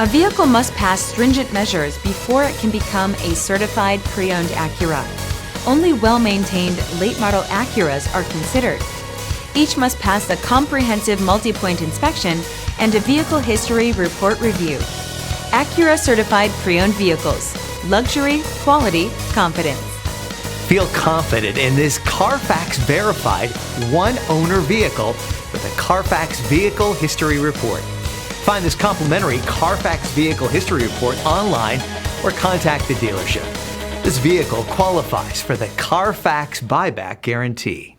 A vehicle must pass stringent measures before it can become a certified pre-owned Acura. Only well-maintained late-model Acuras are considered. Each must pass a comprehensive multi-point inspection and a vehicle history report review. Acura certified pre-owned vehicles. Luxury, quality, confidence. Feel confident in this CARFAX verified one owner vehicle with a CARFAX Vehicle History Report. Find this complimentary CARFAX Vehicle History Report online or contact the dealership. This vehicle qualifies for the CARFAX buyback guarantee.